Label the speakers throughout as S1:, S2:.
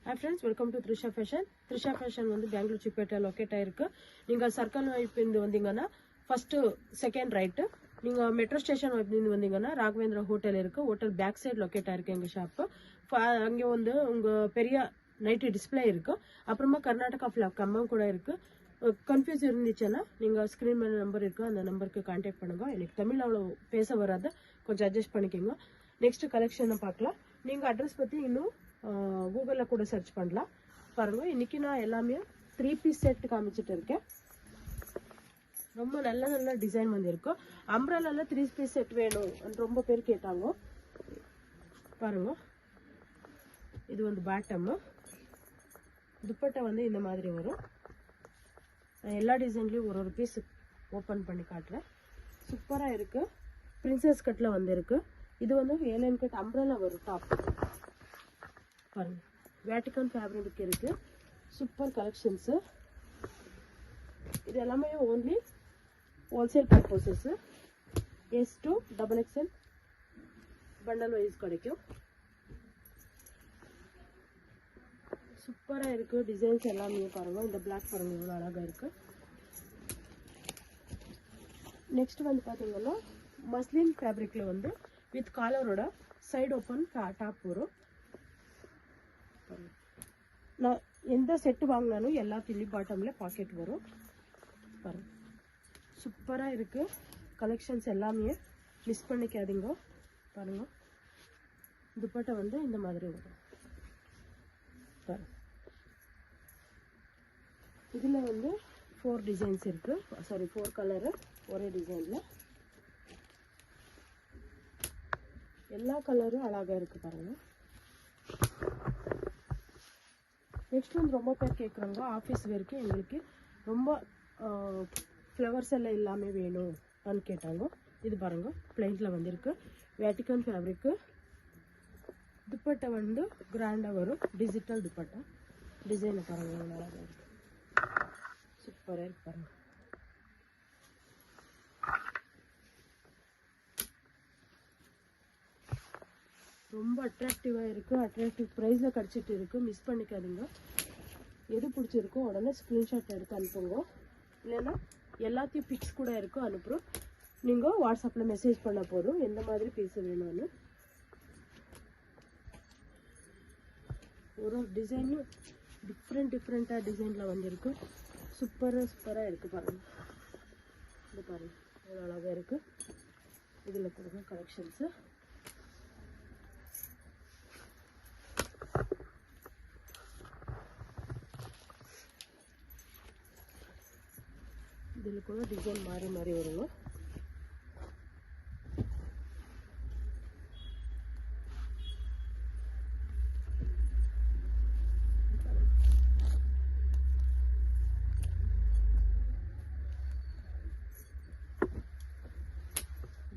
S1: Hi friends, welcome to Trisha Fashion. Trisha Fashion வந்து Bangalore சிப்பேட்டை locate ஆயிருக்கு. நீங்க சர்க்கிள் வைப் இருந்து வந்தீங்கன்னா ஃபர்ஸ்ட் செகண்ட் ரைட். நீங்க மெட்ரோ ஸ்டேஷன் வைப் இருந்து வந்தீங்கன்னா ராகவேந்திரா ஹோட்டல் இருக்கு. ஹோட்டல் பேக் சைடு லொகேட் ஆயிருக்கு எங்க ஷாப். அங்க வந்து உங்க பெரிய நைட் டிஸ்ப்ளே இருக்கு. அப்புறமா கர்நாடகா ஃபிளாக் கம்பம் கூட இருக்கு. கன்ஃபியூஸ் இருந்துச்சுன்னா நீங்க ஸ்கிரீன் மேல நம்பர் இருக்கு, அந்த நம்பருக்கு கான்டாக்ட் பண்ணுங்க. எனக்கு தமிழ் அவ்வளவு பேச வராது, கொஞ்சம் அட்ஜஸ்ட் பண்ணிக்கோங்க. நெக்ஸ்ட் கலெக்ஷனை பார்க்கலாம். நீங்க அட்ரஸ் பத்தி இன்னும் கூகுள்ல கூட சர்ச் பண்ணலாம். பாருங்க, இன்னைக்கு நான் எல்லாமே 3 பீஸ் செட் காமிச்சிட்டு இருக்கேன். ரொம்ப நல்ல நல்ல டிசைன் வந்திருக்கு. அம்ப்ரெல்லால 3 பீஸ் செட் வேணும் ரொம்ப பேர் கேட்டாங்க. பாருங்க, இது வந்து பாட்டம், துப்பட்டா வந்து இந்த மாதிரி வரும். நான் எல்லா டிசைன்லயும் ஒரு பீஸ் ஓபன் பண்ணி காட்டுறேன். சூப்பரா இருக்கு. பிரின்சஸ் கட்ல வந்திருக்கு. இது வந்து ஏலியன் கட் அம்ப்ரெல்லா வரும் டாப். பாருங்க, வேட்டிகன் ஃபேப்ரிக் இருக்கு. Super collections. இது எல்லாமே only wholesale purposes. S to XXL bundle wise கிடைக்கும். சூப்பரா இருக்கு. டிசைன்ஸ் எல்லாமே பாருங்க. இந்த பிளாக் பாருங்க எவ்வளவு அழகா இருக்கு. நெக்ஸ்ட் வந்து பாத்தீங்கன்னா மஸ்லின் ஃபேப்ரிக்ல வந்து வித் காலரோட சைடு ஓப்பன் டாப் வரும். நான் எந்த செட் வாங்கினாலும் எல்லா தில்லி பாட்டம்ல பாக்கெட் வரும். பாருங்க, சூப்பரா இருக்கு. கலெக்ஷன்ஸ் எல்லாமே மிஸ் பண்ணிக்காதீங்க. பாருங்க, துப்பட்டா வந்து இந்த மாதிரி வரும். பாருங்க, இதுல வந்து 4 டிசைன்ஸ் இருக்கு. சாரி, 4 கலர் ஒரே டிசைன்ல. எல்லா கலரும் அழகா இருக்கு. பாருங்க, நெக்ஸ்ட் வந்து ரொம்ப பேர் கேட்குறாங்க ஆஃபீஸ் வேருக்கு எங்களுக்கு ரொம்ப ஃப்ளவர்ஸ் எல்லாம் எல்லாமே வேணும்னு கேட்டாங்க. இது பாருங்க, பிளைன்ல வந்திருக்கு. Vatican fabric. துப்பட்டா வந்து கிராண்டா வரும். டிஜிட்டல் துப்பட்டா. டிசைனை பாருங்க, நல்லா இருக்கு. சூப்பரா இருக்கு. பாருங்க, ரொம்ப அட்ராக்டிவா இருக்கு. அட்ராக்டிவ் பிரைஸ்ல கிடைச்சிட்டு இருக்கு. மிஸ் பண்ணிக்காதீங்க. எது பிடிச்சிருக்கோ உடனே ஸ்கிரீன்ஷாட் எடுத்து அனுப்புங்க. இல்லைன்னா எல்லாத்தையும் பிக்ஸ் கூட இருக்கும் அனுப்புறோம். நீங்க வாட்ஸ்அப்ல மெசேஜ் பண்ண போதும் எந்த மாதிரி பீஸ் வேணும்னு. ஒரு டிசைனும் டிஃப்ரெண்டா டிசைன்ல வந்திருக்கு. சூப்பரா இருக்கு. பாருங்க, இது பாருங்க எவ்வளவு அழகா இருக்கு. இதுல கொடுங்க கலெக்ஷன்ஸ். இதில் கூட டிசைன் மாறி வருங்க.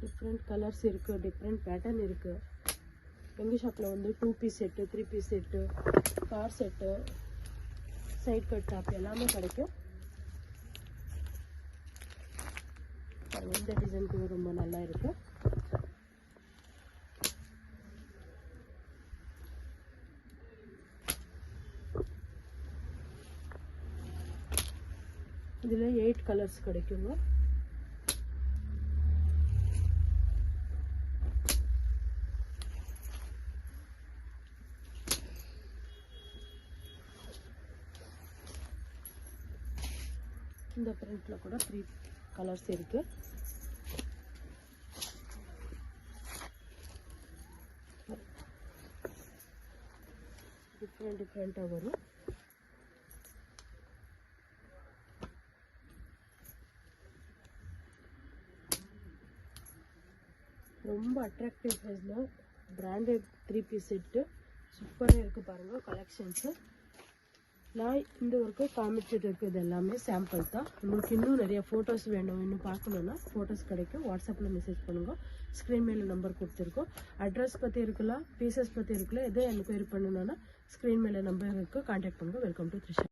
S1: டிஃப்ரெண்ட் கலர்ஸ் இருக்கு, டிஃப்ரெண்ட் பேட்டர்ன் இருக்கு. எங்க ஷாப்ல வந்து 2 பீஸ் செட்டு, 3 பீஸ் செட்டு, கார் செட்டு, சைட் கட் டாப் எல்லாமே கிடைக்கும். இந்த டிசைன் கூட ரொம்ப நல்லா இருக்கு. இதுல 8 கலர்ஸ் கிடைக்குங்க. இந்த பிரிண்ட்ல கூட 3 கலர்ஸ் இருக்கு. டிஃப்ரெண்டா வரும். ரொம்ப அட்ராக்டிவ் பிரைஸ்ல பிராண்டட் 3 பீஸ் செட்டு சூப்பரா இருக்கு. பாருங்க கலெக்ஷன்ஸ். நான் இந்த ஒர்க்கு காமிச்சிட்டு இருக்குது எல்லாமே சாம்பிள் தான். உங்களுக்கு இன்னும் நிறைய ஃபோட்டோஸ் வேணும், இன்னும் பார்க்கணுன்னா ஃபோட்டோஸ் கிடைக்கும். வாட்ஸ்அப்பில் மெசேஜ் பண்ணுங்க. ஸ்க்ரீன் மேலே நம்பர் கொடுத்துருக்கோம். அட்ரஸ் பற்றி இருக்கலாம், பீசஸ் பற்றி இருக்கலாம். எதை என்கொயரி பண்ணணுன்னா ஸ்க்ரீன் மேலே நம்பர் இருக்குது, கான்டாக்ட் பண்ணுங்க. Welcome to Trisha.